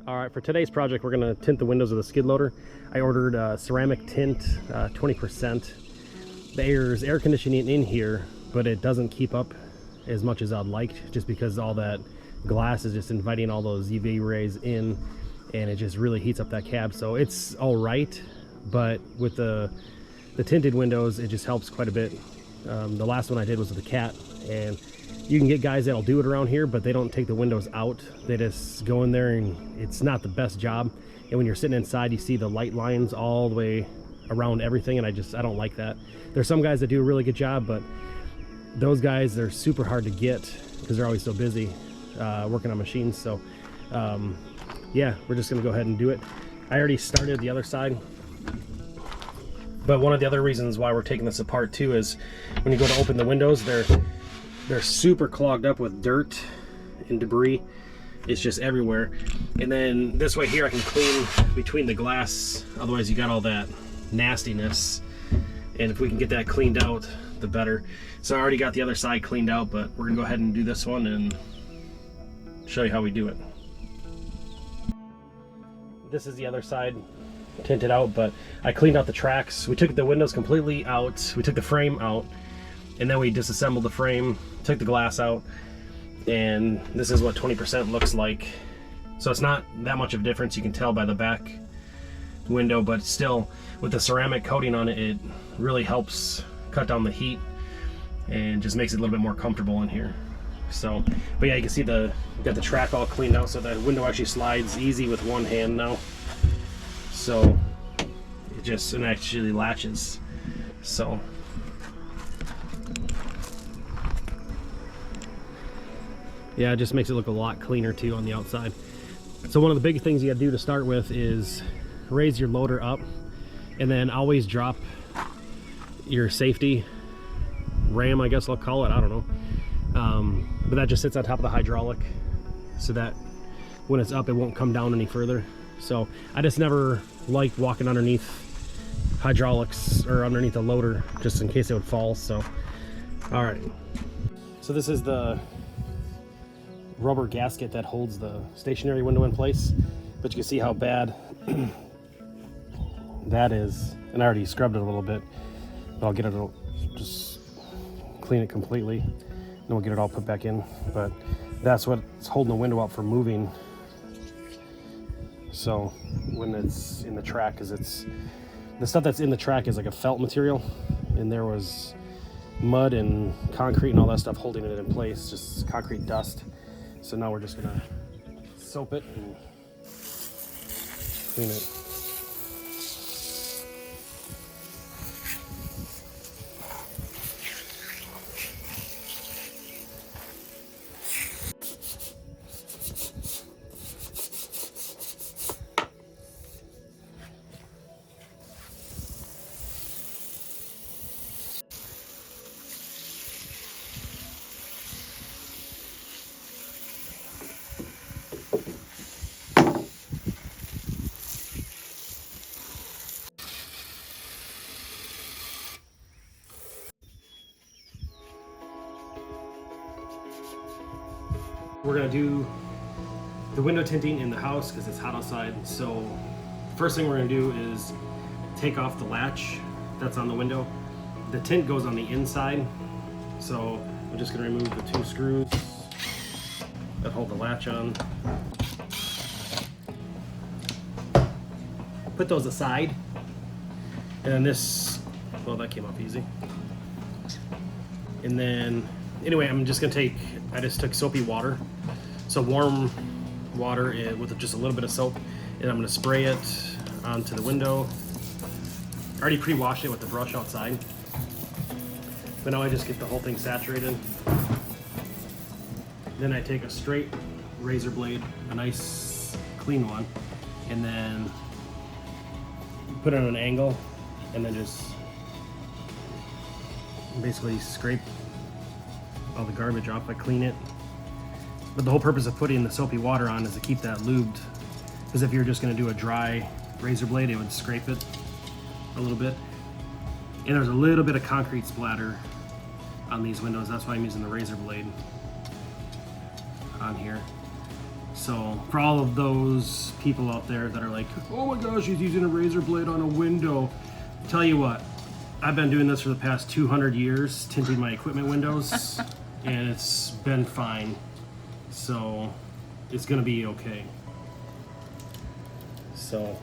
All right, for today's project, we're gonna tint the windows of the skid loader. I ordered ceramic tint, 20%. There's air conditioning in here, but it doesn't keep up as much as I'd like, just because all that glass is just inviting all those UV rays in, and it just really heats up that cab. So it's all right, but with the tinted windows, it just helps quite a bit. The last one I did was with the cat, and you can get guys that'll do it around here, but they don't take the windows out. They just go in there, and it's not the best job. And when you're sitting inside, you see the light lines all the way around everything, and I don't like that. There's some guys that do a really good job, but those guys, they're super hard to get because they're always so busy working on machines. So yeah, we're just gonna go ahead and do it. I already started the other side, but one of the other reasons why we're taking this apart too is when you go to open the windows, they're super clogged up with dirt and debris. It's just everywhere. And then this way here I can clean between the glass, otherwise you got all that nastiness, and if we can get that cleaned out, the better. So I already got the other side cleaned out, but we're gonna go ahead and do this one and show you how we do it. This is the other side tinted out, but I cleaned out the tracks. We took the windows completely out, we took the frame out, and then we disassembled the frame, took the glass out, and this is what 20% looks like. So it's not that much of a difference, you can tell by the back window, but still with the ceramic coating on it, it really helps cut down the heat and just makes it a little bit more comfortable in here. So, but yeah, you can see got the track all cleaned out, so that window actually slides easy with one hand now. So it actually latches. So yeah, it just makes it look a lot cleaner too on the outside. So one of the big things you gotta do to start with is raise your loader up, and then always drop your safety ram, I guess I'll call it, I don't know. But that just sits on top of the hydraulic so that when it's up, it won't come down any further. So I just never liked walking underneath hydraulics or underneath a loader just in case it would fall. So, all right. So this is the rubber gasket that holds the stationary window in place, but you can see how bad that is. And I already scrubbed it a little bit, but I'll get it, just clean it completely, and we'll get it all put back in. But that's what's holding the window up from moving. So when it's in the track, because the stuff that's in the track is like a felt material, and there was mud and concrete and all that stuff holding it in place, just concrete dust. So now we're just gonna soap it and clean it. We're gonna do the window tinting in the house because it's hot outside. So first thing we're gonna do is take off the latch that's on the window. The tint goes on the inside, so I'm just gonna remove the 2 screws that hold the latch on. Put those aside, and then this, well, that came off easy. And then anyway, I just took soapy water, so warm water with just a little bit of soap, and I'm going to spray it onto the window. I already pre-washed it with the brush outside, but now I just get the whole thing saturated. Then I take a straight razor blade, a nice clean one, and then put it on an angle, and then just basically scrape all the garbage off. I clean it, but the whole purpose of putting the soapy water on is to keep that lubed, because if you're just going to do a dry razor blade, it would scrape it a little bit. And there's a little bit of concrete splatter on these windows, that's why I'm using the razor blade on here. So for all of those people out there that are like, oh my gosh, he's using a razor blade on a window. Tell you what, I've been doing this for the past 200 years, tinting my equipment windows, and it's been fine. So it's gonna be okay. So,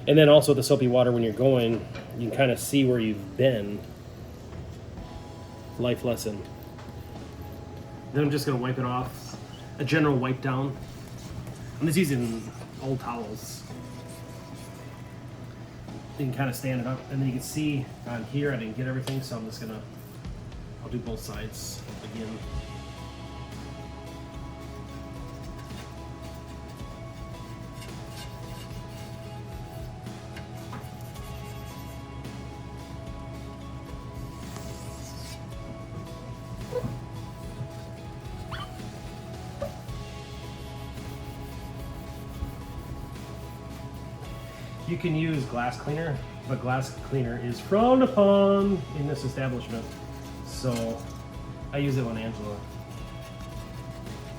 and then also the soapy water, when you're going, you can kind of see where you've been. Life lesson. Then I'm just gonna wipe it off. A general wipe down. I'm just using old towels. You can kind of stand it up, and then you can see on here I didn't get everything, so I'm just gonna, I'll do both sides again. You can use glass cleaner, but glass cleaner is frowned upon in this establishment. So I use it when Angela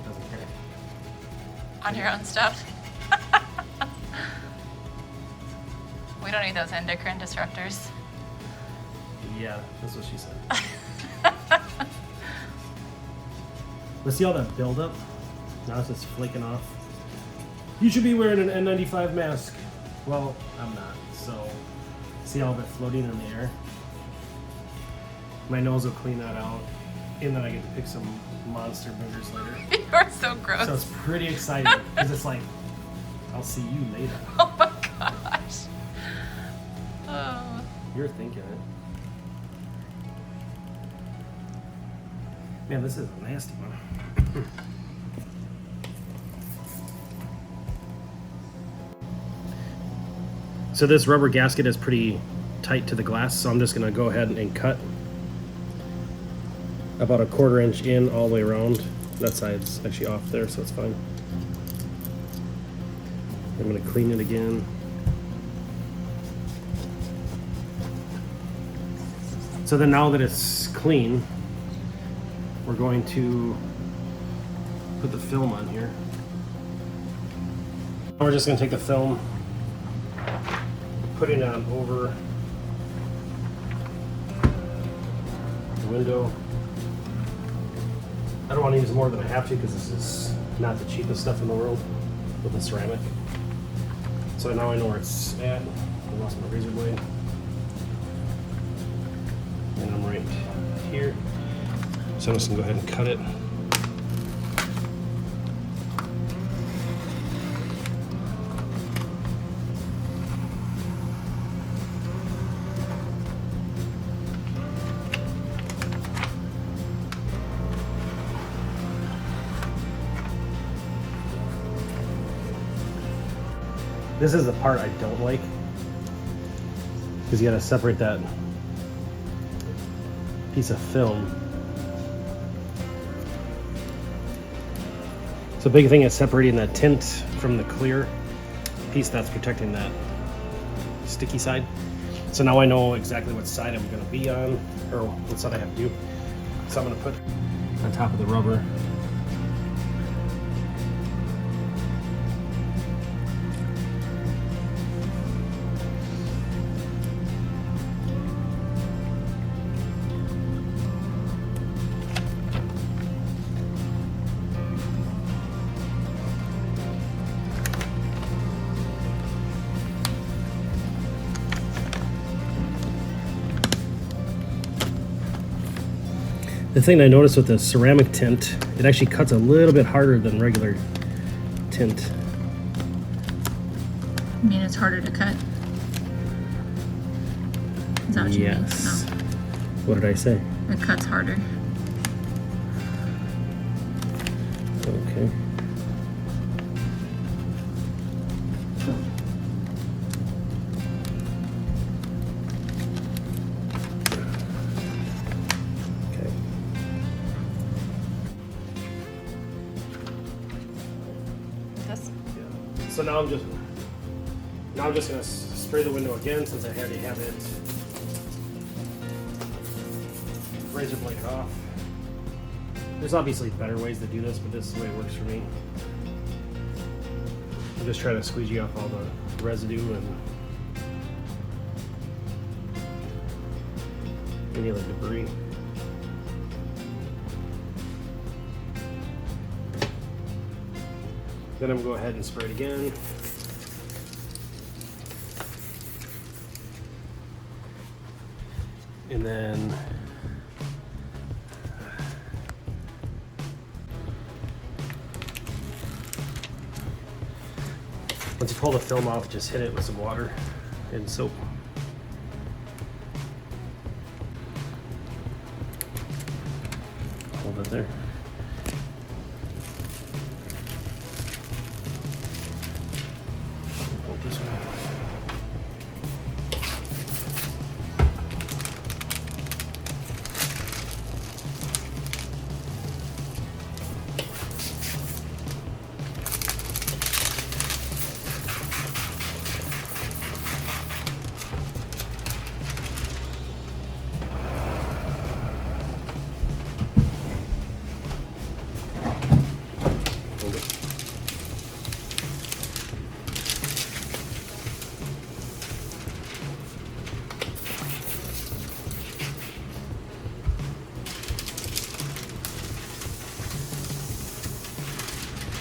doesn't care. On your own stuff? We don't need those endocrine disruptors. Yeah, that's what she said. Let's see all that buildup. Now it's just flaking off. You should be wearing an N95 mask. Well, I'm not, so see all of it floating in the air? My nose will clean that out, and then I get to pick some monster boogers later. You're so gross. So it's pretty exciting, because it's like, I'll see you later. Oh my gosh. Oh. You're thinking it. Man, this is a nasty one. So this rubber gasket is pretty tight to the glass, so I'm just going to go ahead and cut about a 1/4 inch in all the way around. That side's actually off there, so it's fine. I'm going to clean it again. So then now that it's clean, we're going to put the film on here. We're just going to take the film, putting it on over the window. I don't want to use more than I have to, because this is not the cheapest stuff in the world with the ceramic. So now I know where it's at. I lost my razor blade. And I'm right here. So I'm just going to go ahead and cut it. This is the part I don't like, because you got to separate that piece of film. So big thing is separating that tint from the clear piece that's protecting that sticky side. So now I know exactly what side I'm going to be on, or what side I have to do. So I'm going to put on top of the rubber. The thing I noticed with the ceramic tint, it actually cuts a little bit harder than regular tint. You mean it's harder to cut? Is that what you mean? Yes. No. What did I say? It cuts harder. Okay. So now I'm just going to spray the window again, since I already have it razor blade off. There's obviously better ways to do this, but this is the way it works for me. I'm just trying to squeegee off all the residue and any other debris. Then I'm going to go ahead and spray it again. And then once you pull the film off, just hit it with some water and soap. Hold it there. Hold this one.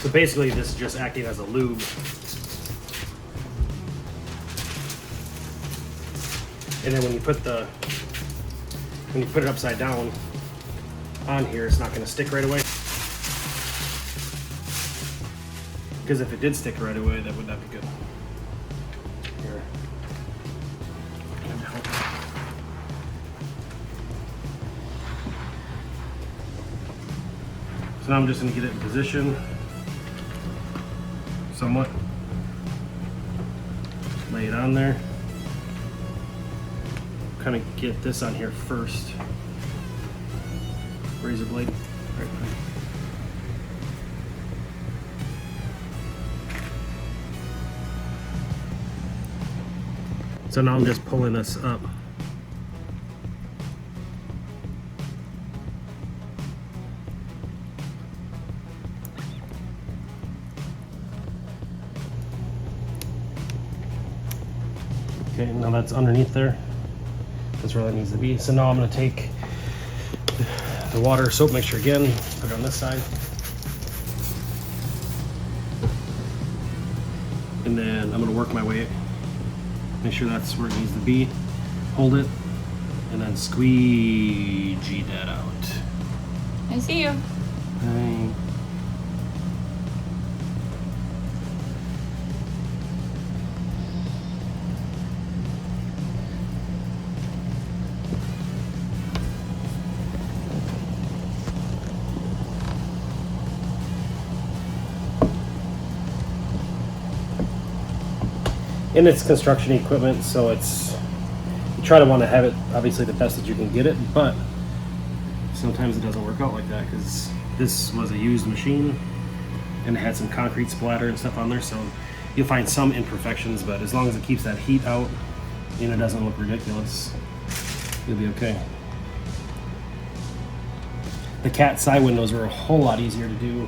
So basically this is just acting as a lube. And then when you put it upside down on here, it's not going to stick right away. Because if it did stick right away, that would not be good. Here. So now I'm just going to get it in position. Somewhat. Lay it on there. Kind of get this on here first. Razor blade. Right. So now I'm just pulling this up. Okay, now that's underneath there. That's where that needs to be. So now I'm going to take the water soap mixture again, put it on this side. And then I'm going to work my way, make sure that's where it needs to be. Hold it, and then squeegee that out. I see you. Hi. And it's construction equipment, so it's, you try to want to have it obviously the best that you can get it, but sometimes it doesn't work out like that because this was a used machine and it had some concrete splatter and stuff on there, so you'll find some imperfections, but as long as it keeps that heat out and it doesn't look ridiculous, you'll be okay. The cat side windows were a whole lot easier to do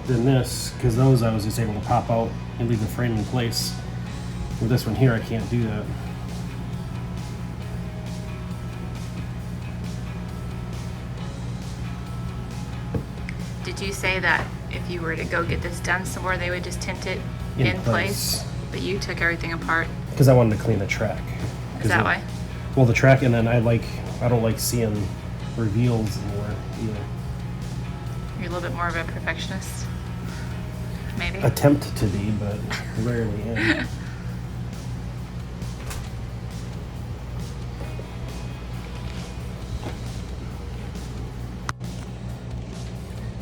than this because those I was just able to pop out and leave the frame in place. With this one here, I can't do that. Did you say that if you were to go get this done somewhere, they would just tint it in place? But you took everything apart? Because I wanted to clean the track. Is that why? Well, the track, and then I don't like seeing reveals anywhere either. You're a little bit more of a perfectionist, maybe? Attempt to be, but rarely am.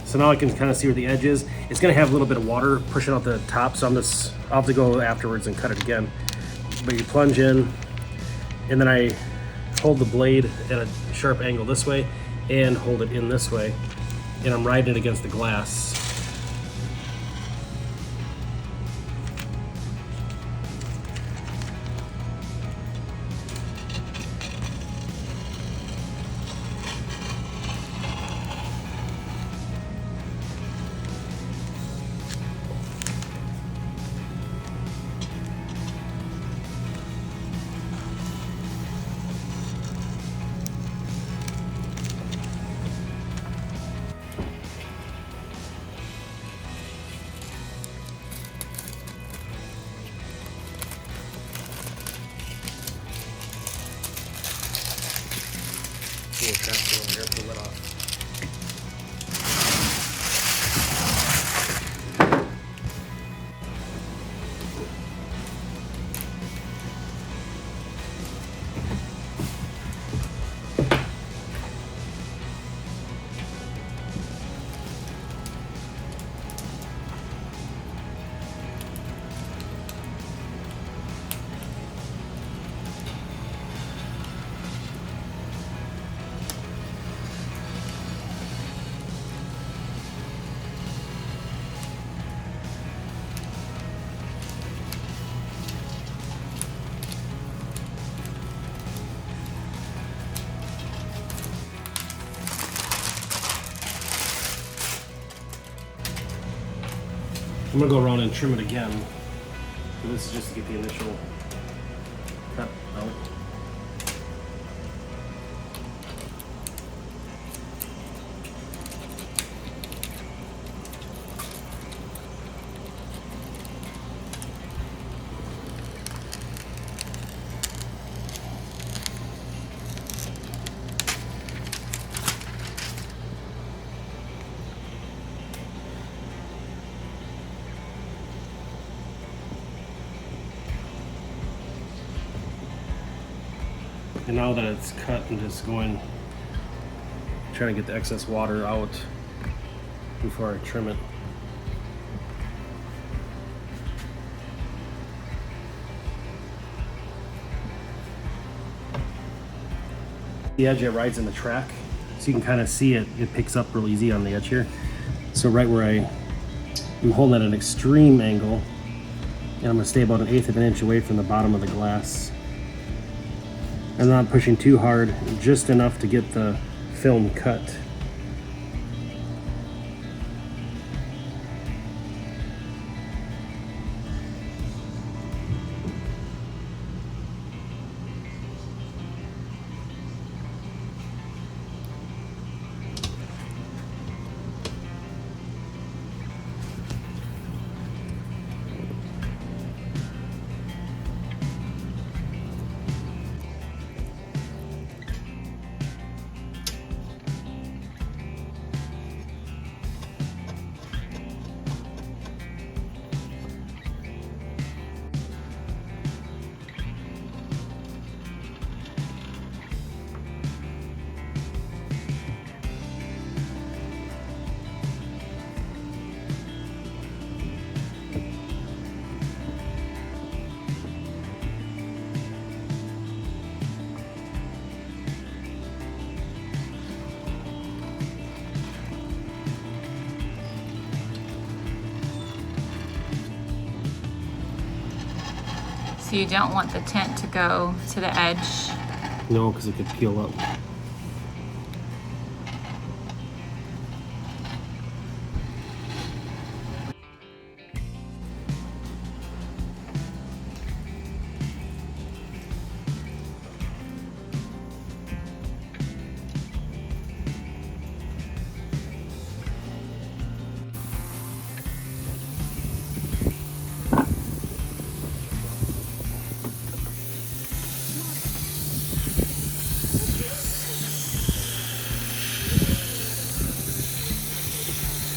So now I can kind of see where the edge is. It's going to have a little bit of water pushing out the top, so I'll have to go afterwards and cut it again. But you plunge in, and then I hold the blade at a sharp angle this way and hold it in this way, and I'm riding it against the glass. I'm gonna go around and trim it again. So this is just to get the initial cut out. And now that it's cut, I'm just trying to get the excess water out before I trim it. The edge, it rides in the track, so you can kind of see it picks up real easy on the edge here. So right where I'm holding at an extreme angle, and I'm going to stay about 1/8 of an inch away from the bottom of the glass. I'm not pushing too hard, just enough to get the film cut. So you don't want the tint to go to the edge? No, because it could peel up.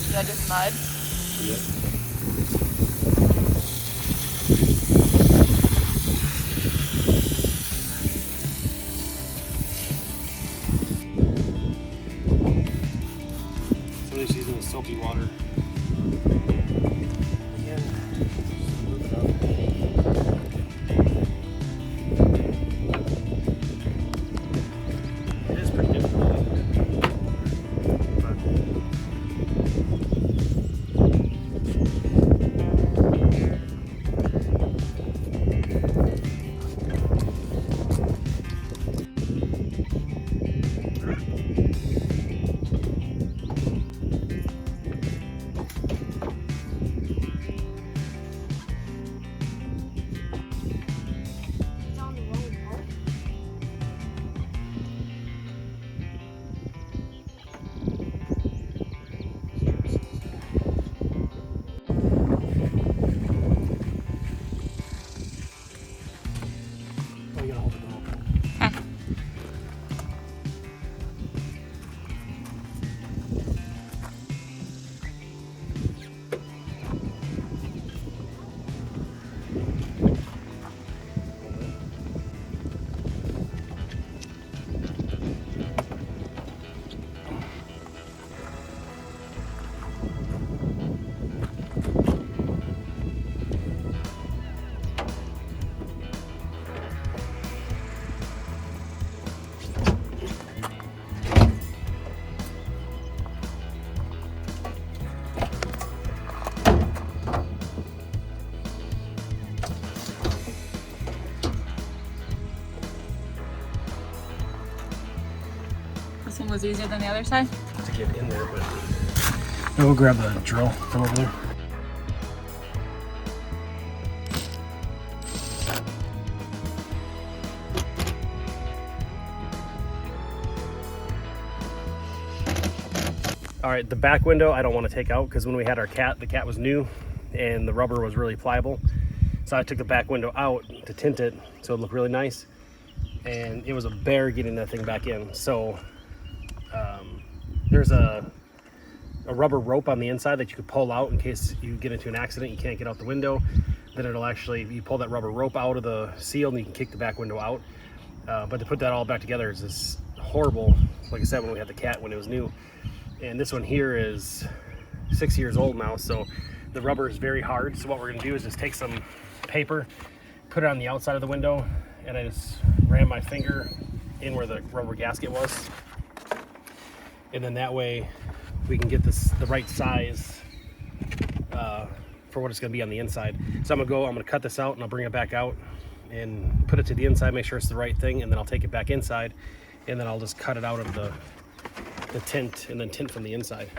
Is that just mud? Yep. Somebody's using the soapy water. Again, just move it up. It is pretty difficult. This one was easier than the other side? To get in there, but I will grab the drill from over there. All right, the back window I don't want to take out because when we had our cat, the cat was new and the rubber was really pliable. So I took the back window out to tint it so it looked really nice. And it was a bear getting that thing back in. So there's a rubber rope on the inside that you could pull out in case you get into an accident, you can't get out the window. Then it'll actually, you pull that rubber rope out of the seal and you can kick the back window out. But to put that all back together is just horrible. Like I said, when we had the cat when it was new. And this one here is 6 years old now, so the rubber is very hard. So what we're gonna do is just take some paper, put it on the outside of the window, and I just ran my finger in where the rubber gasket was. And then that way we can get this the right size for what it's gonna be on the inside. So I'm gonna cut this out and I'll bring it back out and put it to the inside, make sure it's the right thing, and then I'll take it back inside and then I'll just cut it out of the tint and then tint from the inside.